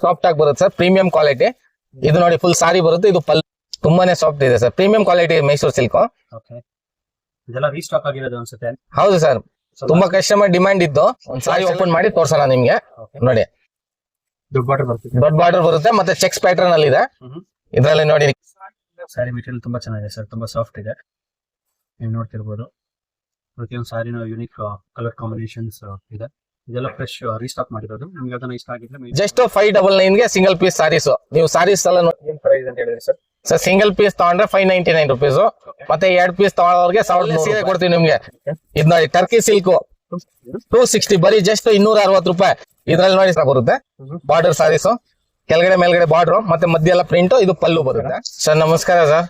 Soft ಆಗಿ ಬರುತ್ತೆ sir, premium quality. ಇದು ನೋಡಿ ಫುಲ್ ಸಾರಿ ಬರುತ್ತೆ, ಇದು ಪಲ್ಲು ತುಂಬಾನೇ ಸಾಫ್ಟ್ ಇದೆ sir, premium quality Mysuru silk. ಇದೆಲ್ಲ ರೀಸ್ಟಾಕ್ ಆಗಿರೋದು ಅನ್ಸುತ್ತೆ. ಹೌದು ಸರ್, ತುಂಬಾ ಕಸ್ಟಮರ್ ಡಿಮ್ಯಾಂಡ್ ಇದ್ದು ಒಂದ್ ಸಾರಿ ಓಪನ್ ಮಾಡಿ ತೋರ್ಸೋಣ ನಿಮ್ಗೆ. ನೋಡಿ ದೊಡ್ಡ ಬಾರ್ಡರ್ ಬರುತ್ತೆ, ದೊಡ್ಡ ಬಾರ್ಡರ್ ಬರುತ್ತೆ, ಮತ್ತೆ ಚೆಕ್ಸ್ ಪ್ಯಾಟರ್ನ್ ಅಲ್ಲಿ ಇದೆ. ಇದ್ರಲ್ಲಿ ನೋಡಿ ಸ್ಯಾರಿ ಮೆಟೀರಿಯಲ್ ತುಂಬಾ ಚೆನ್ನಾಗಿದೆ ಸರ್, ತುಂಬಾ ಸಾಫ್ಟ್ ಇದೆ. ನೀವು ನೋಡ್ತಿರ್ಬೋದು ಪ್ರತಿಯೊಂದು ಸಾರಿನ ಯೂನಿಕ್ ಕಲರ್ ಕಾಂಬಿನೇಷನ್ಸ್ ಇದೆ. ಇದೆಲ್ಲ ಫ್ರೆಶ್ ರೀಸ್ಟಾಕ್ ಮಾಡಿರೋದು. ನಿಮ್ಗೆ ಅದನ್ನ ಇಷ್ಟ ಆಗಿದ್ರೆ ಜಸ್ಟ್ 599 ಗೆ ಸಿಂಗಲ್ ಪೀಸ್ ಸಾರೀಸ್. ನೀವು ಸಾರೀಸ್ ಎಲ್ಲ ಏನ್ ಪ್ರೈಸ್ ಅಂತ ಹೇಳಿದ್ರಿ ಸರ್? ಸರ್ ಸಿಂಗಲ್ ಪೀಸ್ ತಗೊಂಡ್ರೆ 599 ರುಪೀಸ್, ಮತ್ತೆ 2 ಪೀಸ್ ತಗೊಳ್ಳೋರ್ಗೆ 1000 ಸೀರೆ ಕೊಡ್ತೀವಿ ನಿಮ್ಗೆ. ಇದ್ ನೋಡಿ ಟರ್ಕಿ ಸಿಲ್ಕ್ 260, ಬರೀ ಜಸ್ಟ್ 260 ರೂಪಾಯಿ. ಇದ್ರಲ್ಲಿ ನೋಡಿ ಬರುತ್ತೆ ಬಾರ್ಡರ್ ಸಾರೀಸ್, ಕೆಳಗಡೆ ಮೇಲ್ಗಡೆ ಬಾರ್ಡರ್, ಮತ್ತೆ ಮಧ್ಯ ಎಲ್ಲ ಪ್ರಿಂಟ್, ಇದು ಪಲ್ಲು ಬರುತ್ತೆ. ಸರ್ ನಮಸ್ಕಾರ ಸರ್.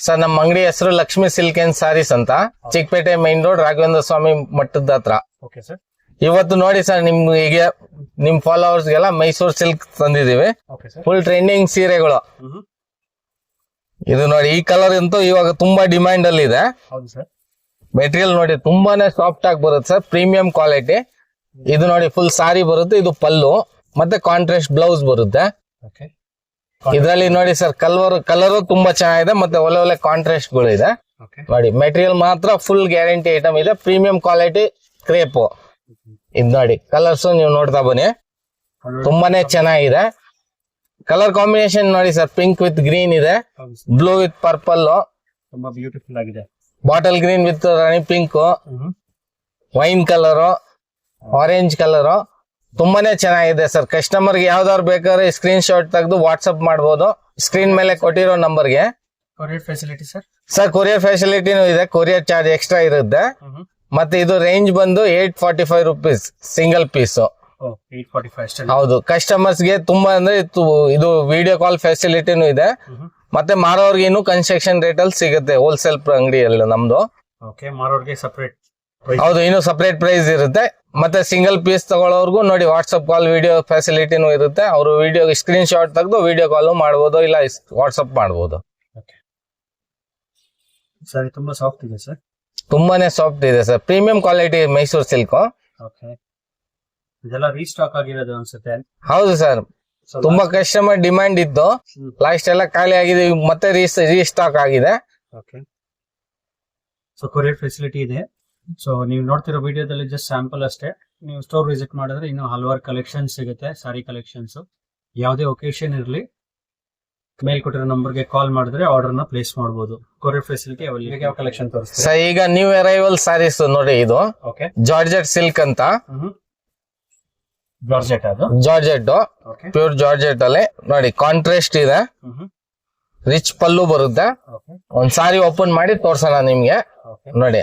ಸರ್ ನಮ್ಮ ಅಂಗಡಿ ಹೆಸರು ಲಕ್ಷ್ಮಿ ಸಿಲ್ಕ್ ಅಂಡ್ ಸಾರೀಸ್ ಅಂತ, ಚಿಕ್ಕಪೇಟೆ ಮೈನ್ ರೋಡ್, ರಾಘವೇಂದ್ರ ಸ್ವಾಮಿ ಮಠದ ಹತ್ರ. ಇವತ್ತು ನೋಡಿ ಸರ್, ನಿಮ್ ಫಾಲೋವರ್ಸ್ ಗೆಲ್ಲ ಮೈಸೂರು ಸಿಲ್ಕ್ ತಂದಿದೀವಿ, ಫುಲ್ ಟ್ರೆಂಡಿಂಗ್ ಸೀರೆಗಳು. ಇದು ನೋಡಿ ಈ ಕಲರ್ ಅಂತೂ ಇವಾಗ ತುಂಬಾ ಡಿಮ್ಯಾಂಡ್ ಅಲ್ಲಿ ಇದೆ. ಮೆಟೀರಿಯಲ್ ನೋಡಿ ತುಂಬಾನೇ ಸಾಫ್ಟ್ ಆಗಿ ಬರುತ್ತೆ ಸರ್, ಪ್ರೀಮಿಯಂ ಕ್ವಾಲಿಟಿ. ಇದು ನೋಡಿ ಫುಲ್ ಸಾರಿ ಬರುತ್ತೆ, ಇದು ಪಲ್ಲು, ಮತ್ತೆ ಕಾಂಟ್ರಾಸ್ಟ್ ಬ್ಲೌಸ್ ಬರುತ್ತೆ. ಇದರಲ್ಲಿ ನೋಡಿ ಸರ್ ಕಲರ್ ತುಂಬಾ ಚೆನ್ನಾಗಿದೆ, ಮತ್ತೆ ಒಳ್ಳೆ ಕಾಂಟ್ರಾಸ್ಟ್ ಗಳು ಇದೆ. ನೋಡಿ ಮೆಟೀರಿಯಲ್ ಮಾತ್ರ ಫುಲ್ ಗ್ಯಾರಂಟಿ ಐಟಮ್ ಇದೆ, ಪ್ರೀಮಿಯಂ ಕ್ವಾಲಿಟಿ ಕ್ರೇಪ್. ಇದ್ ನೋಡಿ ಕಲರ್ಸ್ ನೀವು ನೋಡ್ತಾ ಬನ್ನಿ, ತುಂಬಾನೇ ಚೆನ್ನಾಗಿದೆ. ಕಲರ್ ಕಾಂಬಿನೇಷನ್ ನೋಡಿ ಸರ್, ಪಿಂಕ್ ವಿತ್ ಗ್ರೀನ್ ಇದೆ, ಬ್ಲೂ ವಿತ್ ಪರ್ಪಲ್, ತುಂಬಾ ಬ್ಯೂಟಿಫುಲ್ ಆಗಿದೆ. Bottle green with rani pink, wine colour, orange colour, ತುಂಬಾನೇ ಚೆನ್ನಾಗಿದೆ ಸರ್. ಕಸ್ಟಮರ್ ಗೆ ಯಾವ್ದಾದ್ರು ಬೇಕಾದ್ರೆ ಸ್ಕ್ರೀನ್ ಶಾಟ್ ತೆಗೆದು ವಾಟ್ಸ್ಆಪ್ ಮಾಡಬಹುದು, ಸ್ಕ್ರೀನ್ ಮೇಲೆ ಕೊಟ್ಟಿರೋ ನಂಬರ್ಗೆ. Courier facility sir? Sir courier ಫೆಸಿಲಿಟಿನೂ ಇದೆ, ಕೊರಿಯರ್ ಚಾರ್ಜ್ ಎಕ್ಸ್ಟ್ರಾ ಇರುತ್ತೆ. ಮತ್ತೆ ಇದು ರೇಂಜ್ ಬಂದು 845 ರುಪೀಸ್ ಸಿಂಗಲ್ ಪೀಸ್. 845 ಹೌದು. ಕಸ್ಟಮರ್ಸ್ ಗೆ ತುಂಬಾ ಅಂದ್ರೆ ಇದು ವಿಡಿಯೋ ಕಾಲ್ ಫೆಸಿಲಿಟಿನೂ ಇದೆ, ಮತ್ತೆ ಮಾರೋರ್ಗೆ ಇನ್ನು ಕನ್ಸ್ಟ್ರಕ್ಷನ್ ರೇಟ್ ಅಲ್ಲಿ ಸಿಗುತ್ತೆ ಹೋಲ್ಸೇಲ್ ಅಂಗಡಿಯಲ್ಲಿ ನಮ್ದು. ಮಾರೋರ್ಗೆ ಸಪರೇಟ್? ಹೌದು, ಇನ್ನು ಸಪರೇಟ್ ಪ್ರೈಸ್ ಇರುತ್ತೆ. ಮತ್ತೆ ಸಿಂಗಲ್ ಪೀಸ್ ತಗೊಳ್ಳೋರ್ಗು ನೋಡಿ ವಾಟ್ಸ್ಆಪ್ ಕಾಲ್ ವಿಡಿಯೋ ಫೆಸಿಲಿಟಿನೂ ಇರುತ್ತೆ. ಅವರು ವಿಡಿಯೋ ಸ್ಕ್ರೀನ್ ಶಾಟ್ ತೆಗೆದು ವಿಡಿಯೋ ಕಾಲ್ ಮಾಡಬಹುದು, ಇಲ್ಲ ವಾಟ್ಸ್ಆಪ್ ಮಾಡಬಹುದು. ಸರಿ, ತುಂಬಾ ಸಾಫ್ಟ್ ಇದೆ ಸರ್. ತುಂಬಾನೇ ಸಾಫ್ಟ್ ಇದೆ sir, premium quality Mysuru silk. ಇದೆಲ್ಲ ರೀಸ್ಟಾಕ್ ಆಗಿರೋದು ಅನ್ಸುತ್ತೆ. ಹೌದು ಸರ್, ತುಂಬಾ ಕಸ್ಟಮರ್ ಡಿಮ್ಯಾಂಡ್ ಇದ್ದು ಲಾಸ್ಟ್ ಎಲ್ಲ ಖಾಲಿ ಆಗಿದೆ, ಮತ್ತೆ ರೀಸ್ಟಾಕ್ ಆಗಿದೆ. ಸೊ ಕೊರಿಯರ್ ಫೆಸಿಲಿಟಿ ಇದೆ. ಸೊ ನೀವು ನೋಡ್ತಿರೋ ವಿಡಿಯೋದಲ್ಲಿ ಜಸ್ಟ್ ಸ್ಯಾಂಪಲ್ ಅಷ್ಟೇ. ನೀವು ಸ್ಟೋರ್ ವಿಸಿಟ್ ಮಾಡಿದ್ರೆ ಇನ್ನು ಹಲವಾರು ಕಲೆಕ್ಷನ್ ಸಿಗುತ್ತೆ, ಸಾರಿ ಕಲೆಕ್ಷನ್ಸ್. ಯಾವುದೇ ಒಕೇಶನ್ ಇರಲಿ, ಮೇಲ್ ಕೊಟ್ಟಿರೋ ನಂಬರ್ಗೆ ಕಾಲ್ ಮಾಡಿದ್ರೆ ಆರ್ಡರ್ ನ ಪ್ಲೇಸ್ ಮಾಡಬಹುದು. Courier facility available. ಯಾವ ಕಲೆಕ್ಷನ್ ತೋರಿಸ್ತೀರಾ ಸರ್? ಈಗ ನ್ಯೂ ಅರೈವಲ್ ಸಾರೀಸ್ ನೋಡಿ, ಇದು ಜಾರ್ಜೆಟ್ ಸಿಲ್ಕ್ ಅಂತ. ಜಾರ್ಜೆಟ್? ಅದು ಜಾರ್ಜೆಟ್, ಪ್ಯೂರ್ ಜಾರ್ಜೆಟ್ ಅಲ್ಲಿ ನೋಡಿ ಕಾಂಟ್ರಾಸ್ಟ್ ಇದೆ, ರಿಚ್ ಪಲ್ಲು ಬರುತ್ತೆ. ಒಂದ್ ಸಾರಿ ಓಪನ್ ಮಾಡಿ ತೋರ್ಸೋಣ ನಿಮ್ಗೆ. ನೋಡಿ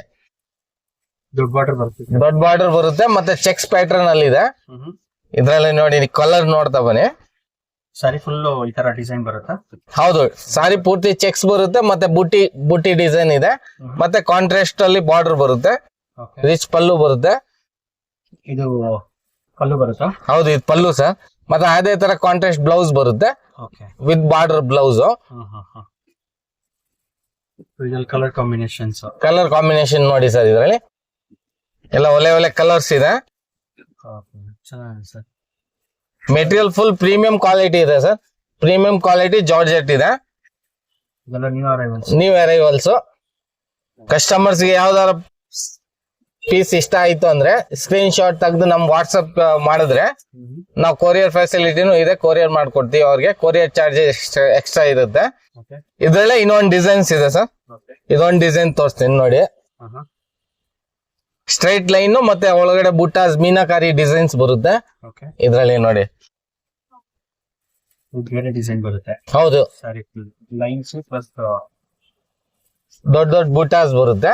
ದೊಡ್ಡ ಬಾರ್ಡರ್ ಬರುತ್ತೆ, ದೊಡ್ಡ ಬಾರ್ಡರ್ ಬರುತ್ತೆ, ಮತ್ತೆ ಚೆಕ್ಸ್ ಪ್ಯಾಟರ್ನ್ ಅಲ್ಲಿ ಇದೆ. ಇದ್ರಲ್ಲಿ ನೋಡಿ ಕಲರ್ ನೋಡ್ತಾ ಬನ್ನಿ. ಸಾರಿ ಫುಲ್ ಈ ತರ ಡಿಸೈನ್ ಬರುತ್ತಾ? ಹೌದು, ಸಾರಿ ಪೂರ್ತಿ ಚೆಕ್ಸ್ ಬರುತ್ತೆ, ಮತ್ತೆ ಬುಟ್ಟಿ ಡಿಸೈನ್ ಇದೆ, ಮತ್ತೆ ಕಾಂಟ್ರಾಸ್ಟ್ ಅಲ್ಲಿ ಬಾರ್ಡರ್ ಬರುತ್ತೆ, ರಿಚ್ ಪಲ್ಲು ಬರುತ್ತೆ. ಇದು ಪಲ್ಲು ಬರುತ್ತಾ? ಹೌದು, ಇದು ಪಲ್ಲು ಸರ್. ಮತ್ತೆ ಅದೇ ತರ ಕಾಂಟ್ರಾಸ್ಟ್ ಬ್ಲೌಸ್ ಬರುತ್ತೆ with border blouse. Colour combination ನೋಡಿ ಸರ್, ಇದರಲ್ಲಿ ಎಲ್ಲ ಒಳ್ಳೆ ಕಲರ್ಸ್ ಇದೆ. Sir material full premium quality ಇದೆ ಸರ್, ಪ್ರೀಮಿಯಂ ಕ್ವಾಲಿಟಿ ಜಾರ್ಜೆಟ್ ಇದೆ. New arrivals. ಕಸ್ಟಮರ್ಸ್ ಗೆ ಯಾವ್ದಾರ ಪೀಸ್ ಇಷ್ಟ ಆಯ್ತು ಅಂದ್ರೆ ಸ್ಕ್ರೀನ್ ಶಾಟ್ ತೆಗೆದು ನಮ್ ವಾಟ್ಸ್ಆಪ್ ಮಾಡಿದ್ರೆ ನಾವು ಕೊರಿಯರ್ ಫೆಸಿಲಿಟಿನೂ ಇದೆ, ಕೊರಿಯರ್ ಮಾಡ್ಕೊಡ್ತೀವಿ ಅವ್ರಿಗೆ. ಕೊರಿಯರ್ ಚಾರ್ಜ್ ಎಕ್ಸ್ಟ್ರಾ ಇರುತ್ತೆ. ಇದ್ರಲ್ಲೇ ಇನ್ನೊಂದು ಡಿಸೈನ್ಸ್ ಇದೆ ಸರ್, ಇದೊಂದು ಡಿಸೈನ್ ತೋರಿಸ್ತೀನಿ ನೋಡಿ. ಸ್ಟ್ರೈಟ್ ಲೈನ್ ಮತ್ತೆ ಒಳಗಡೆ ಬುಟ್ಟಾಸ್ ಮೀನಾಕಾರಿ ಡಿಸೈನ್ಸ್ ಬರುತ್ತೆ ಇದ್ರಲ್ಲಿ ನೋಡಿ. ಡಿಸೈನ್ ಬರುತ್ತೆ. ಹೌದು, ಲೈನ್ಸ್ ಪ್ಲಸ್ ದೊಡ್ಡ ಬುಟ್ಟಾಸ್ ಬರುತ್ತೆ.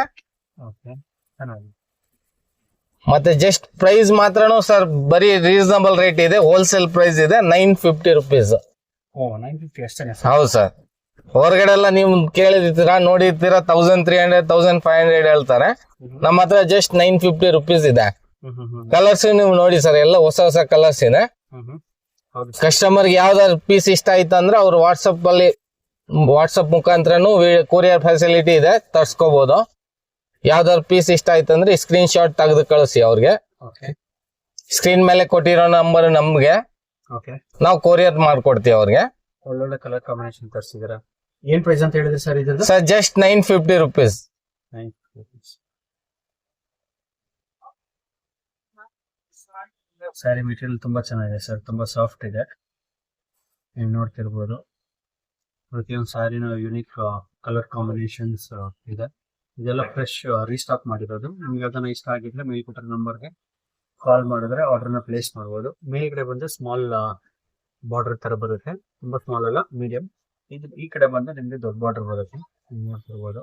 ಮತ್ತೆ ಜಸ್ಟ್ ಪ್ರೈಸ್ ಮಾತ್ರನೂ ಸರ್ ಬರೀ ರೀಸನಬಲ್ ರೇಟ್ ಇದೆ, ಹೋಲ್ಸೇಲ್ ಪ್ರೈಸ್ ಇದೆ 950 ರುಪೀಸ್. 950 ಅಷ್ಟೇ? ಹೌದು ಸರ್. ಹೊರಗಡೆ ಎಲ್ಲ ನೀವು ಕೇಳಿರ್ತೀರಾ, ನೋಡಿರ್ತೀರಾ 1300 1500 ಹೇಳ್ತಾರೆ. ನಮ್ಮ ಹತ್ರ ಜಸ್ಟ್ 950 ರುಪೀಸ್ ಇದೆ. ಕಲರ್ಸ್ ನೀವು ನೋಡಿ ಸರ್, ಎಲ್ಲ ಹೊಸ ಕಲರ್ಸ್ ಇದೆ. ಕಸ್ಟಮರ್ ಗೆ ಯಾವ್ದಾದ್ರು ಪೀಸ್ ಇಷ್ಟ ಆಯ್ತು ಅಂದ್ರೆ ಅವ್ರು ವಾಟ್ಸಪ್ ಮುಖಾಂತರನು ಕೊರಿಯರ್ ಫೆಸಿಲಿಟಿ ಇದೆ, ತರ್ಸ್ಕೋಬಹುದು. ಯಾವ್ದಾದ್ರು ಪೀಸ್ ಇಷ್ಟ ಆಯ್ತು ಅಂದ್ರೆ ಸ್ಕ್ರೀನ್ ಶಾಟ್ ತೆಗೆದು ಕಳಿಸಿ ಅವ್ರಿಗೆ. ಸ್ಕ್ರೀನ್ ಮೇಲೆ ಕೊಟ್ಟಿರೋ ನಂಬರ್ ನಮ್ಗೆ ಓಕೆ, ನಾವು ಕೊರಿಯರ್ ಮಾಡ್ಕೊಡ್ತೀವಿ ಅವ್ರಿಗೆ. ಒಳ್ಳೊಳ್ಳೆ ಕಲರ್ ಕಾಂಬಿನೇಷನ್ ತರಿಸಿದಾರ. ಏನ್ ಪ್ರೈಸ್ ಅಂತ ಹೇಳಿದ್ರೆ ಸರ್ ಇದ್ರದ್ದು? Sir just 950 rupees. Sari material ತುಂಬಾ ಚೆನ್ನಾಗಿದೆ ಸರ್, ತುಂಬಾ ಸಾಫ್ಟ್ ಇದೆ. ನೀವು ನೋಡ್ತಿರ್ಬೋದು ಪ್ರತಿಯೊಂದು ಸ್ಯಾರಿನ ಯುನಿಕ್ ಕಲರ್ ಕಾಂಬಿನೇಷನ್ಸ್ ಇದೆ. ಇದೆಲ್ಲ ಫ್ರೆಶ್ ರೀಸ್ಟಾಕ್ ಮಾಡಿರೋದು. ನಿಮ್ಗೆ ಅದನ್ನ ಇಷ್ಟ ಆಗಿದ್ರೆ ಮೇಲ್ಕೊಟ್ಟ ನಂಬರ್ಗೆ ಕಾಲ್ ಮಾಡಿದ್ರೆ ಆರ್ಡರ್ನ ಪ್ಲೇಸ್ ಮಾಡ್ಬೋದು. ಮೇಲ್ಗಡೆ ಬಂದ್ರೆ ಸ್ಮಾಲ್ ಬಾರ್ಡರ್ ತರ ಬರುತ್ತೆ, ತುಂಬಾ ಸ್ಮಾಲ್ ಅಲ್ಲ, ಮೀಡಿಯಂ. ಇದು ಈ ಕಡೆ ಬಂದ್ರೆ ನಿಮ್ಗೆ ದೊಡ್ಡ ಬಾರ್ಡರ್ ಬರುತ್ತೆ, ನೋಡ್ತಿರ್ಬೋದು.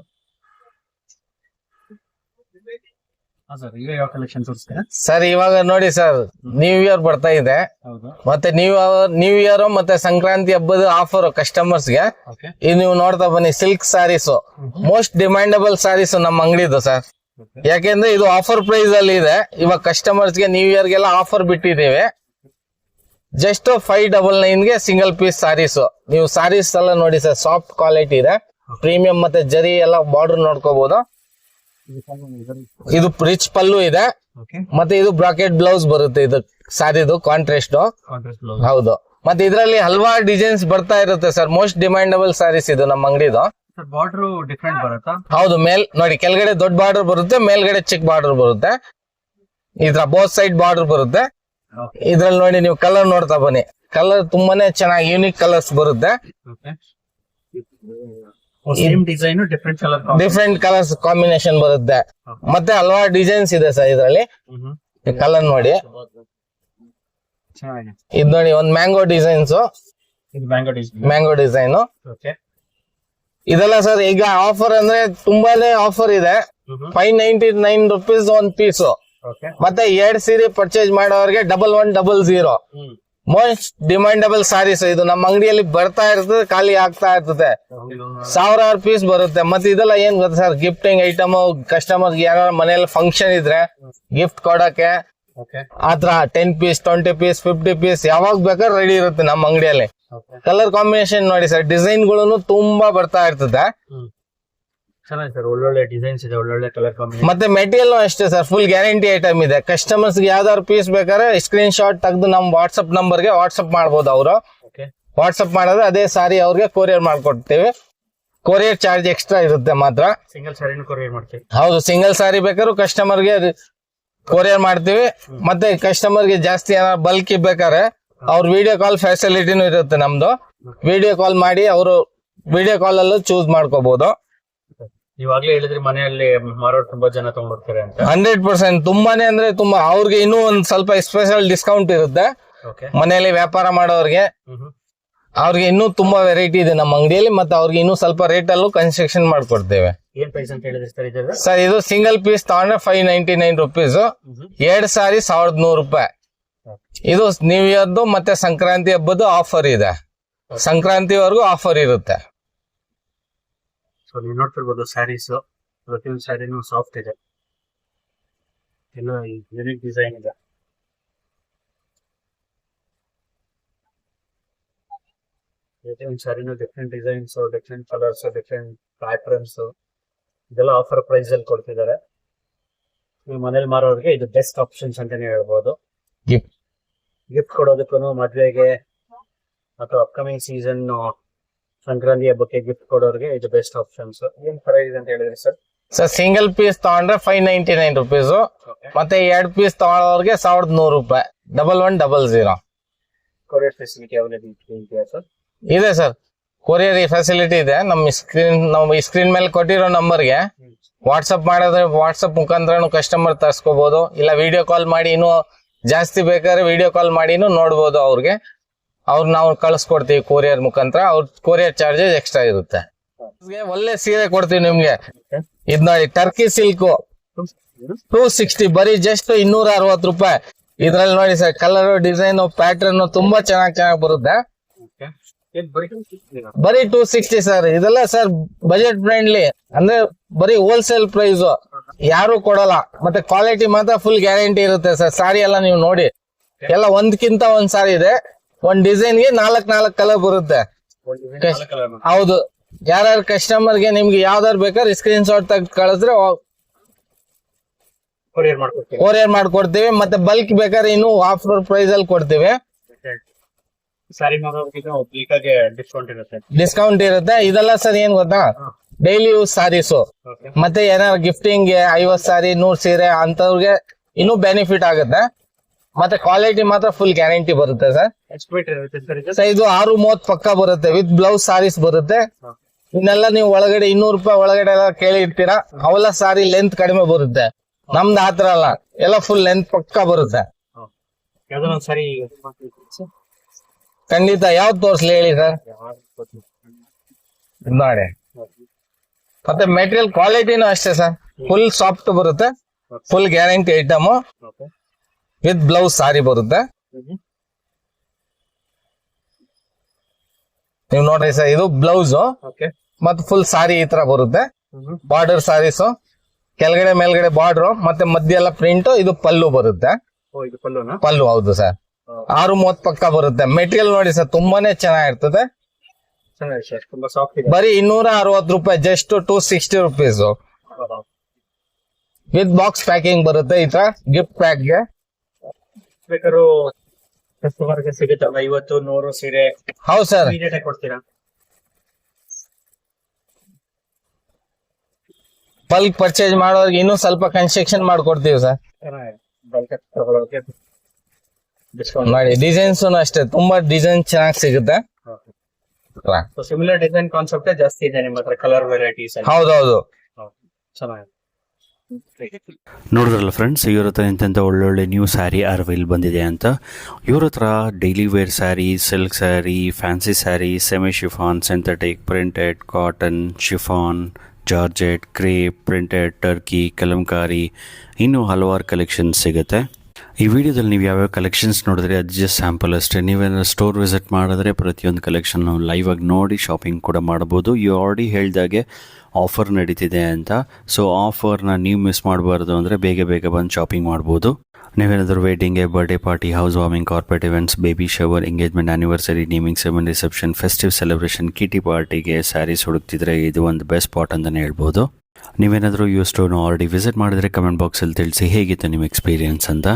ಸರ್ ಈಗ ಯಾವ ಕಲೆಕ್ಷನ್ ತೋರಿಸ್ತೀರಾ? ಸರ್ ಇವಾಗ ನೋಡಿ ಸರ್, ನ್ಯೂ ಇಯರ್ ಬರ್ತಾ ಇದೆ. ಹೌದು. ಮತ್ತೆ ನ್ಯೂ ಇಯರ್ ಮತ್ತೆ ಸಂಕ್ರಾಂತಿ ಹಬ್ಬದ ಆಫರ್ ಕಸ್ಟಮರ್ಸ್ ಗೆ. ಓಕೆ, ಇದು ನೀವು ನೋಡ್ತಾ ಬನ್ನಿ, silk saris most demandable saris ನಮ್ಮ ಅಂಗಡಿದು ಸರ್. ಯಾಕೆಂದ್ರೆ ಇದು ಆಫರ್ ಪ್ರೈಸ್ ಅಲ್ಲಿ ಇದೆ. ಇವಾಗ ಕಸ್ಟಮರ್ಸ್ ಗೆ ನ್ಯೂ ಇಯರ್ ಗೆಲ್ಲ ಆಫರ್ ಬಿಟ್ಟಿದ್ದೇವೆ. ಜಸ್ಟ್ 599 ಗೆ ಸಿಂಗಲ್ ಪೀಸ್ ಸ್ಯಾರೀಸ್. ನೀವು ಸ್ಯಾರೀಸ್ ಎಲ್ಲ ನೋಡಿ ಸರ್, ಸಾಫ್ಟ್ ಕ್ವಾಲಿಟಿ ಇದೆ, ಪ್ರೀಮಿಯಂ ಮತ್ತೆ ಜರಿ ಎಲ್ಲ ಬಾರ್ಡರ್ ನೋಡ್ಕೋಬಹುದು. ಇದು ರಿಚ್ ಪಲ್ಲು ಇದೆ, ಓಕೆ, ಮತ್ತೆ ಇದು ಬ್ರಾಕೆಟ್ ಬ್ಲೌಸ್ ಬರುತ್ತೆ. ಇದು ಸ್ಯಾರಿದು ಕಾಂಟ್ರಾಸ್ಟ್. ಹೌದು. ಮತ್ತೆ ಇದರಲ್ಲಿ ಹಲವಾರು ಡಿಸೈನ್ಸ್ ಬರ್ತಾ ಇರುತ್ತೆ ಸರ್. ಮೋಸ್ಟ್ ಡಿಮ್ಯಾಂಡಬಲ್ ಸ್ಯಾರೀಸ್ ಇದು ನಮ್ಮ ಅಂಗಡಿದು. ಬಾರ್ಡರ್ ಡಿಫ್ರೆಂಟ್ ಬರುತ್ತಾ? ಹೌದು. ನೋಡಿ, ಕೆಳಗಡೆ ದೊಡ್ಡ ಬಾರ್ಡರ್ ಬರುತ್ತೆ, ಮೇಲ್ಗಡೆ ಚಿಕ್ಕ ಬಾರ್ಡರ್ ಬರುತ್ತೆ. ಇದ್ರ ಬೋತ್ ಸೈಡ್ ಬಾರ್ಡರ್ ಬರುತ್ತೆ. ಇದ್ರಲ್ಲಿ ನೋಡಿ, ನೀವು ಕಲರ್ ನೋಡ್ತಾ ಬನ್ನಿ, ಕಲರ್ ತುಂಬಾನೇ ಚೆನ್ನಾಗಿ ಯೂನಿಕ್ ಕಲರ್ಸ್ ಬರುತ್ತೆ. Same design different colours combination ಬರುತ್ತೆ. ಮತ್ತೆ ಹಲವಾರು ಡಿಸೈನ್ಸ್ ಇದೆ ಸರ್ ಇದರಲ್ಲಿ. ಕಲರ್ ನೋಡಿ, ಇದು ನೋಡಿ, ಒಂದು ಮ್ಯಾಂಗೋ ಡಿಸೈನ್ಸ್, ಮ್ಯಾಂಗೋ ಡಿಸೈನ್. ಇದೆಲ್ಲ ಸರ್ ಈಗ ಆಫರ್ ಅಂದ್ರೆ ತುಂಬಾನೇ ಆಫರ್ ಇದೆ. 599 rupees ಒಂದ್ ಪೀಸು. ಮತ್ತೆ 2 ಸೀರೆ ಪರ್ಚೇಸ್ ಮಾಡೋರಿಗೆ 1100. ಮೋಸ್ಟ್ ಡಿಮ್ಯಾಂಡಬಲ್ ಸ್ಯಾರೀಸ್ ಇದು ನಮ್ಮ ಅಂಗಡಿಯಲ್ಲಿ ಬರ್ತಾ ಇರ್ತದೆ, ಖಾಲಿ ಆಗ್ತಾ ಇರ್ತದೆ. ಸಾವಿರಾರು ಪೀಸ್ ಬರುತ್ತೆ. ಮತ್ತೆ ಇದೆಲ್ಲ ಏನ್ ಗೊತ್ತಾ ಸರ್, ಗಿಫ್ಟಿಂಗ್ ಐಟಮ್. ಕಸ್ಟಮರ್ಗೆ ಯಾರು ಮನೆಯಲ್ಲಿ ಫಂಕ್ಷನ್ ಇದ್ರೆ ಗಿಫ್ಟ್ ಕೊಡಕ್ಕೆ ಆತರ 10 ಪೀಸ್ 20 ಪೀಸ್ 50 ಪೀಸ್ ಯಾವಾಗ ಬೇಕಾದ್ರೆ ರೆಡಿ ಇರುತ್ತೆ ನಮ್ಮ ಅಂಗಡಿಯಲ್ಲಿ. ಕಲರ್ ಕಾಂಬಿನೇಷನ್ ನೋಡಿ ಸರ್, ಡಿಸೈನ್ ಗಳನ್ನು ತುಂಬಾ ಬರ್ತಾ ಇರ್ತದೆ. ಒಳ್ಳೊಳ್ಳೆ ಡಿಸೈನ್ಸ್ ಇದೆ, ಒಳ್ಳೊಳ್ಳೆ ಕಲರ್ ಕಾಂಬಿನೇಷನ್. ಮತ್ತೆ ಮೆಟೀರಿಯಲ್ ಅಷ್ಟೇ ಸರ್, ಫುಲ್ ಗ್ಯಾರಂಟಿ ಐಟಮ್ ಇದೆ. ಕಸ್ಟಮರ್ಸ್ ಗೆ ಯಾವ್ದಾದ್ರು ಪೀಸ್ ಬೇಕಾದ್ರೆ ಸ್ಕ್ರೀನ್ ಶಾಟ್ ತೆಗೆದು ನಮ್ ವಾಟ್ಸ್ಆಪ್ ನಂಬರ್ಗೆ ವಾಟ್ಸ್ಆಪ್ ಮಾಡಬಹುದು. ಅವರು ವಾಟ್ಸ್ಆಪ್ ಮಾಡಿದ್ರೆ ಅದೇ ಸಾರಿ ಅವ್ರಿಗೆ ಕೊರಿಯರ್ ಮಾಡ್ಕೊಡ್ತೇವೆ. ಕೊರಿಯರ್ ಚಾರ್ಜ್ ಎಕ್ಸ್ಟ್ರಾ ಇರುತ್ತೆ ಮಾತ್ರ. ಸಿಂಗಲ್ ಸಾರಿನ ಕೊರಿಯರ್ ಮಾಡ್ತೀವಿ. ಹೌದು, ಸಿಂಗಲ್ ಸಾರಿ ಬೇಕಾದ್ರೂ ಕಸ್ಟಮರ್ಗೆ ಕೊರಿಯರ್ ಮಾಡ್ತೀವಿ. ಮತ್ತೆ ಕಸ್ಟಮರ್ಗೆ ಜಾಸ್ತಿ ಏನಾದ್ರು ಬಲ್ಕ್ ಬೇಕಾದ್ರೆ ಅವ್ರ ವಿಡಿಯೋ ಕಾಲ್ ಫೆಸಿಲಿಟಿನೂ ಇರುತ್ತೆ ನಮ್ದು. ವಿಡಿಯೋ ಕಾಲ್ ಮಾಡಿ ಅವರು ವಿಡಿಯೋ ಕಾಲ್ ಅಲ್ಲೂ ಚೂಸ್ ಮಾಡ್ಕೋಬಹುದು. ಇವಾಗ್ಲೇ ಹೇಳಿದ್ರಿ ಮನೆಯಲ್ಲಿ ಮಾರೋರು ತುಂಬಾ ಜನ ತಗೊಂಡ್ಬರ್ತಾರೆ ಅಂತ. 100% ತುಂಬಾನೇ ಅಂದ್ರೆ ತುಂಬಾ. ಅವ್ರಿಗೆ ಇನ್ನೂ ಒಂದ್ ಸ್ವಲ್ಪ ಸ್ಪೆಷಲ್ ಡಿಸ್ಕೌಂಟ್ ಇರುತ್ತೆ. ಮನೆಯಲ್ಲಿ ವ್ಯಾಪಾರ ಮಾಡೋರ್ಗೆ ಅವ್ರಿಗೆ ಇನ್ನೂ ತುಂಬಾ ವೆರೈಟಿ ಇದೆ ನಮ್ಮ ಅಂಗಡಿಯಲ್ಲಿ. ಮತ್ತೆ ಅವ್ರಿಗೆ ಇನ್ನೂ ಸ್ವಲ್ಪ ರೇಟ್ ಅಲ್ಲೂ ಕನ್ಸ್ಟ್ರಕ್ಷನ್ ಮಾಡ್ಕೊಡ್ತೇವೆ. ಏನ್ ಪ್ರೈಸ್ ಅಂತ ಹೇಳಿದ್ರಿ ಸರ್ ಇದು ಸಿಂಗಲ್ ಪೀಸ್ ತಗೊಂಡ್ರೆ 599 rupees. 2 ಸಾರಿ 1100 ರೂಪಾಯಿ. ಇದು ನ್ಯೂ ಇಯರ್ದು ಮತ್ತೆ ಸಂಕ್ರಾಂತಿ ಹಬ್ಬದ ಆಫರ್ ಇದೆ. ಸಂಕ್ರಾಂತಿವರೆಗೂ ಆಫರ್ ಇರುತ್ತೆ. ನೀವು ನೋಡ್ತಿರ್ಬೋದು ಸ್ಯಾರೀಸ್, ಪ್ರತಿಯೊಂದು ಸ್ಯಾರಿನೂ ಸಾಫ್ಟ್ ಇದೆ, ಎಲ್ಲ ಯೂನಿಕ್ ಡಿಸೈನ್ ಇದೆ. ಪ್ರತಿಯೊಂದು ಸ್ಯಾರಿನೂ different designs, different colours, different patterns, ಇದೆಲ್ಲ ಆಫರ್ ಪ್ರೈಸ್ ಅಲ್ಲಿ ಕೊಡ್ತಿದ್ದಾರೆ. ನೀವು ಮನೇಲಿ ಮಾರೋರಿಗೆ ಇದು ಬೆಸ್ಟ್ ಆಪ್ಷನ್ಸ್ ಅಂತಾನೆ ಹೇಳ್ಬೋದು. ಗಿಫ್ಟ್ ಕೊಡೋದಕ್ಕೂ, ಮದ್ವೆಗೆ ಅಥವಾ ಅಪ್ಕಮಿಂಗ್ ಸೀಸನ್ ಸಂಕ್ರಾಂತಿ ಹಬ್ಬಕ್ಕೆ ಗಿಫ್ಟ್ ಕೊಡೋರಿಗೆ ಇದು ಬೆಸ್ಟ್ ಆಪ್ಷನ್ಸ್. ಏನ್ ಪ್ರೈಸ್ ಅಂತ ಹೇಳಿದ್ರಿ ಸರ್? ಸರ್ ಸಿಂಗಲ್ ಪೀಸ್ ತಗೊಂಡ್ರೆ 599 rupees. ಮತ್ತೆ 2 ಪೀಸ್ ತಗೊಳ್ಳೋರ್ಗೆ 1100 ರೂಪಾಯಿ. 1100. ಕೊರಿಯರ್ ಫೆಸಿಲಿಟಿ ಅವೈಲೇಬಲ್ ಇದೆಯಾ ಸರ್? ಇದೆ ಸರ್, ಕೊರಿಯರ್ ಫೆಸಿಲಿಟಿ ಇದೆ. ನಮ್ಮ ಸ್ಕ್ರೀನ್ ಮೇಲೆ ಕೊಟ್ಟಿರೋ ನಂಬರ್ಗೆ ವಾಟ್ಸ್ಆಪ್ ಮಾಡಿದ್ರೆ ವಾಟ್ಸ್ಆಪ್ ಮುಖಾಂತರ ಕಸ್ಟಮರ್ ತರ್ಸ್ಕೋಬಹುದು. ಇಲ್ಲ ವಿಡಿಯೋ ಕಾಲ್ ಮಾಡಿ, ಇನ್ನೂ ಜಾಸ್ತಿ ಬೇಕಾದ್ರೆ ವಿಡಿಯೋ ಕಾಲ್ ಮಾಡಿನೂ ನೋಡ್ಬೋದು. ಅವ್ರಿಗೆ ನಾವು ಕಳಿಸ್ಕೊಡ್ತೀವಿ ಕೊರಿಯರ್ ಮುಖಾಂತರ. ಅವ್ರ ಕೊರಿಯರ್ ಚಾರ್ಜಸ್ ಎಕ್ಸ್ಟ್ರಾ ಇರುತ್ತೆ. ಒಳ್ಳೆ ಸೀರೆ ಕೊಡ್ತೀವಿ ನಿಮ್ಗೆ. ಇದ್ ನೋಡಿ, ಟರ್ಕಿ ಸಿಲ್ಕ್ 260, ಬರೀ ಜಸ್ಟ್ 260 ರೂಪಾಯಿ. ಇದ್ರಲ್ಲಿ ನೋಡಿ ಸರ್, ಕಲರ್, ಡಿಸೈನ್, ಪ್ಯಾಟರ್ನ್ ತುಂಬಾ ಚೆನ್ನಾಗಿ ಬರುತ್ತೆ. ಬರೀ 260 ಸರ್. ಇದೆಲ್ಲ ಸರ್ ಬಜೆಟ್ ಫ್ರೆಂಡ್ಲಿ, ಅಂದ್ರೆ ಬರೀ ಹೋಲ್ಸೇಲ್ ಪ್ರೈಸ್, ಯಾರು ಕೊಡಲ್ಲ. ಮತ್ತೆ ಕ್ವಾಲಿಟಿ ಮಾತ್ರ ಫುಲ್ ಗ್ಯಾರಂಟಿ ಇರುತ್ತೆ ಸರ್. ಸಾರಿ ಎಲ್ಲ ನೀವು ನೋಡಿ, ಎಲ್ಲ ಒಂದ್ಕಿಂತ ಒಂದ್ ಸಾರಿ ಇದೆ. ಒಂದ್ ಡಿಸೈನ್ ಗೆ 4 ಕಲರ್ ಬರುತ್ತೆ. ಹೌದು. ಯಾರ್ಯಾರು ಕಸ್ಟಮರ್ಗೆ ನಿಮ್ಗೆ ಯಾವ್ದಾರು ಬೇಕಾದ್ರೆ ಸ್ಕ್ರೀನ್ ಶಾಟ್ ತೆಗೆದು ಕಳಿಸಿದ್ರೆ ಕೊರಿಯರ್ ಮಾಡ್ಕೊಡ್ತೀವಿ. ಮತ್ತೆ ಬಲ್ಕ್ ಬೇಕಾದ್ರೆ ಇನ್ನು ಆಫರ್ ಪ್ರೈಸ್ ಅಲ್ಲಿ ಕೊಡ್ತೀವಿ. ಸ್ಯಾರಿ ಮಾಡೋದಕ್ಕಿಂತ ಒಬ್ಲಿಕ್ಕಾಗೆ ಡಿಸ್ಕೌಂಟ್ ಇರುತ್ತೆ. ಡಿಸ್ಕೌಂಟ್ ಇರುತ್ತೆ. ಇದೆಲ್ಲ ಸರ್ ಏನ್ ಗೊತ್ತಾ, ಡೈಲಿ ಯೂಸ್ ಸಾರೀಸು, ಓಕೆ. ಮತ್ತೆ ಏನಾದ್ರು ಗಿಫ್ಟಿಂಗ್ 50 ಸಾರಿ 100 ಸೀರೆ ಅಂತವ್ರಿಗೆ ಇನ್ನೂ ಬೆನಿಫಿಟ್ ಆಗುತ್ತೆ. ಮತ್ತೆ ಕ್ವಾಲಿಟಿ ಮಾತ್ರ ಫುಲ್ ಗ್ಯಾರಂಟಿ ಬರುತ್ತೆ ಸರ್. ಎಷ್ಟು ಮೀಟರ್ ಇರುತ್ತೆ ಸರ್ ಇದು? ಸರ್ ಇದು 630 ಪಕ್ಕ ಬರುತ್ತೆ, ವಿತ್ ಬ್ಲೌಸ್ ಸಾರೀಸ್ ಬರುತ್ತೆ. ಇನ್ನೆಲ್ಲ ನೀವು ಒಳಗಡೆ 200 ರೂಪಾಯಿ ಒಳಗಡೆ ಎಲ್ಲ ಕೇಳಿರ್ತೀರಾ, ಅವೆಲ್ಲ ಸಾರಿ ಲೆಂತ್ ಕಡಿಮೆ ಬರುತ್ತೆ. ನಮ್ದು ಆತರ ಅಲ್ಲ, ಎಲ್ಲ ಫುಲ್ ಲೆಂತ್ ಪಕ್ಕ ಬರುತ್ತೆ. ಯಾವ್ದೋ ಒಂದ್ ಸಾರಿ ಖಂಡಿತ ಯಾವ್ದು ತೋರ್ಸ್ಲಿ ಹೇಳಿ ಸರ್. ನೋಡಿ, ಮತ್ತೆ ಮೆಟೀರಿಯಲ್ ಕ್ವಾಲಿಟಿನೂ ಅಷ್ಟೇ ಸರ್, ಫುಲ್ ಸಾಫ್ಟ್ ಬರುತ್ತೆ, full guarantee item with blouse sari ಬರುತ್ತೆ. ನೀವು ನೋಡ್ರಿ ಸರ್, ಇದು ಬ್ಲೌಸ್ ಮತ್ತೆ ಫುಲ್ ಸಾರಿ ಈ ತರ ಬರುತ್ತೆ. ಬಾರ್ಡರ್ ಸಾರೀಸ್, ಕೆಳಗಡೆ ಮೇಲ್ಗಡೆ ಬಾರ್ಡರ್, ಮತ್ತೆ ಮಧ್ಯ ಎಲ್ಲ ಪ್ರಿಂಟ್. ಇದು ಪಲ್ಲು ಬರುತ್ತೆ. ಪಲ್ಲು ಹೌದು ಸರ್. 630 ಪಕ್ಕ ಬರುತ್ತೆ. ಮೆಟೀರಿಯಲ್ ನೋಡಿ ಸರ್, ತುಂಬಾನೇ ಚೆನ್ನಾಗಿರ್ತದೆ. ತುಂಬಾ ಸಾಫ್ಟ್ ಇದೆ. ಬರೀ 260 ರೂಪಾಯಿ, just 260 rupees with box packing ಬರುತ್ತೆ. ಈ ತರ ಗಿಫ್ಟ್ ಪ್ಯಾಕ್ ಗೆ ಬೇಕಾದ್ರೂ ಕಸ್ಟಮರ್ಗೆ ಸಿಗುತ್ತಲ್ಲ 50-100 ಸೀರೆ ಹೌದು ಸರ್. ಇಮಿಡಿಯೇಟ್ ಆಗಿ ಕೊಡ್ತೀರಾ? ಬಲ್ಕ್ ಪರ್ಚೇಸ್ ಮಾಡೋರಿಗೆ ಇನ್ನೂ ಸ್ವಲ್ಪ ಕನ್ಸ್ಟ್ರಕ್ಷನ್ ಮಾಡ್ಕೊಡ್ತೀವಿ ಸರ್. ಡಿಸ್ಕೌಂಟ್ ನೋಡಿ, ಡಿಸೈನ್ಸ್ ಅಷ್ಟೇ, ತುಂಬಾ ಡಿಸೈನ್ ಚೆನ್ನಾಗಿ ಸಿಗುತ್ತೆ. ಸಿಮಿಲರ್ ಡಿಸೈನ್ ಕಾನ್ಸೆಪ್ಟ್ ಜಾಸ್ತಿ ಇದೆ ನಿಮ್ಮ ಹತ್ರ, ಕಲರ್ ವೆರೈಟೀಸ್ ಹೌದೌದು. ಚೆನ್ನಾಗಿದೆ. ನೋಡಿದ್ರಲ್ಲ ಫ್ರೆಂಡ್ಸ್, ಇವ್ರ ಹತ್ರ ಎಂತೆಂಥ ಒಳ್ಳೊಳ್ಳೆ ನ್ಯೂ ಸ್ಯಾರಿ ಅರವಿಲ್ ಬಂದಿದೆ ಅಂತ. ಇವ್ರ ಹತ್ರ daily wear sari, silk sari, fancy sari, semi chiffon, synthetic, printed, cotton, chiffon, georgette, crepe, printed, Turkey, Kalamkari, ಇನ್ನೂ ಹಲವಾರು ಕಲೆಕ್ಷನ್ಸ್ ಸಿಗುತ್ತೆ. ಈ ವಿಡಿಯೋದಲ್ಲಿ ನೀವು ಯಾವ್ಯಾವ ಕಲೆಕ್ಷನ್ಸ್ ನೋಡಿದ್ರೆ ಅದು ಜಸ್ಟ್ ಸ್ಯಾಂಪಲ್ ಅಷ್ಟೇ. ನೀವೇನಾದ್ರು ಸ್ಟೋರ್ ವಿಸಿಟ್ ಮಾಡಿದ್ರೆ ಪ್ರತಿಯೊಂದು ಕಲೆಕ್ಷನ್ ನಾವು ಲೈವ್ ಆಗಿ ನೋಡಿ ಶಾಪಿಂಗ್ ಕೂಡ ಮಾಡ್ಬೋದು. ಯು ಆಲ್ರೆಡಿ ಹೇಳಿದಾಗೆ ಆಫರ್ ನಡೀತಿದೆ ಅಂತ. ಸೊ ಆಫರ್ನ ನೀವು ಮಿಸ್ ಮಾಡಬಾರ್ದು ಅಂದರೆ ಬೇಗ ಬಂದು ಶಾಪಿಂಗ್ ಮಾಡ್ಬೋದು. ನೀವೇನಾದರೂ ವೆಡ್ಡಿಂಗ್ಗೆ, birthday party, house warming, corporate events, baby shower, engagement, anniversary, naming ceremony, reception, festive celebration, kitty ಪಾರ್ಟಿಗೆ ಸ್ಯಾರೀಸ್ ಹುಡುಕ್ತಿದ್ರೆ ಇದು ಒಂದು ಬೆಸ್ಟ್ ಸ್ಪಾಟ್ ಅಂತಲೇ ಹೇಳ್ಬೋದು. ನೀವೇನಾದರೂ ಯು ಸ್ಟೋರ್ನ ಆಲ್ರೆಡಿ ವಿಸಿಟ್ ಮಾಡಿದ್ರೆ ಕಮೆಂಟ್ ಬಾಕ್ಸಲ್ಲಿ ತಿಳಿಸಿ ಹೇಗಿತ್ತು ನಿಮ್ಮ ಎಕ್ಸ್ಪೀರಿಯನ್ಸ್ ಅಂತ.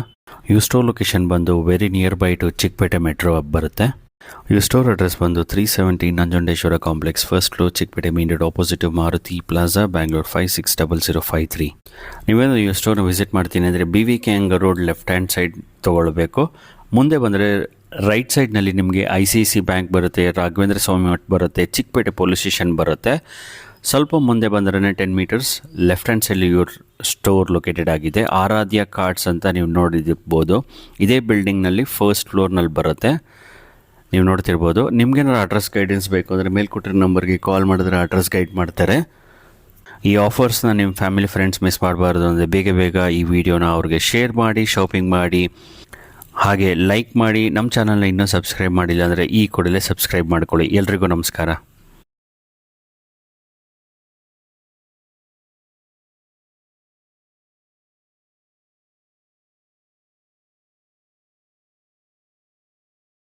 ಯು ಸ್ಟೋರ್ ಲೊಕೇಶನ್ ಬಂದು very near by to Chickpete metro ಬರುತ್ತೆ. ಯು ಸ್ಟೋರ್ ಅಡ್ರೆಸ್ ಬಂದು 370 Nanjundeshwara complex, first floor, Chickpete main road, opposite Maruti plaza, Bangalore 560053. ನೀವೇನಾದರೂ ಯು ಸ್ಟೋರ್ನ ವಿಸಿಟ್ ಮಾಡ್ತೀನಿ ಅಂದರೆ BVK Iyengar road left hand side ತೊಗೊಳ್ಬೇಕು. ಮುಂದೆ ಬಂದರೆ ರೈಟ್ ಸೈಡ್ನಲ್ಲಿ ನಿಮಗೆ ICIC ಬ್ಯಾಂಕ್ ಬರುತ್ತೆ, ರಾಘವೇಂದ್ರ ಸ್ವಾಮಿ ಮಠ ಬರುತ್ತೆ, ಚಿಕ್ಕಪೇಟೆ ಪೊಲೀಸ್ ಸ್ಟೇಷನ್ ಬರುತ್ತೆ. ಸ್ವಲ್ಪ ಮುಂದೆ ಬಂದ್ರೆ 10 ಮೀಟರ್ಸ್ ಲೆಫ್ಟ್ ಹ್ಯಾಂಡ್ ಸೈಡ್ ಇವ್ರ ಸ್ಟೋರ್ ಲೊಕೇಟೆಡ್ ಆಗಿದೆ. ಆರಾಧ್ಯ ಕಾರ್ಡ್ಸ್ ಅಂತ ನೀವು ನೋಡಿರ್ಬೋದು. ಇದೇ ಬಿಲ್ಡಿಂಗ್ನಲ್ಲಿ ಫಸ್ಟ್ ಫ್ಲೋರ್ನಲ್ಲಿ ಬರುತ್ತೆ, ನೀವು ನೋಡ್ತಿರ್ಬೋದು. ನಿಮ್ಗೇನಾದ್ರು ಅಡ್ರೆಸ್ ಗೈಡೆನ್ಸ್ ಬೇಕು ಅಂದರೆ ಮೇಲ್ಕೊಟ್ಟಿರೋ ನಂಬರ್ಗೆ ಕಾಲ್ ಮಾಡಿದ್ರೆ ಅಡ್ರೆಸ್ ಗೈಡ್ ಮಾಡ್ತಾರೆ. ಈ ಆಫರ್ಸ್ನ ನಿಮ್ಮ ಫ್ಯಾಮಿಲಿ ಫ್ರೆಂಡ್ಸ್ ಮಿಸ್ ಮಾಡಬಾರ್ದು ಅಂದರೆ ಬೇಗ ಈ ವಿಡಿಯೋನ ಅವ್ರಿಗೆ ಶೇರ್ ಮಾಡಿ, ಶಾಪಿಂಗ್ ಮಾಡಿ, ಹಾಗೆ ಲೈಕ್ ಮಾಡಿ. ನಮ್ಮ ಚಾನಲ್ನ ಇನ್ನೂ ಸಬ್ಸ್ಕ್ರೈಬ್ ಮಾಡಿಲ್ಲ ಅಂದರೆ ಈ ಕೂಡಲೇ ಸಬ್ಸ್ಕ್ರೈಬ್ ಮಾಡ್ಕೊಳ್ಳಿ. ಎಲ್ರಿಗೂ ನಮಸ್ಕಾರ.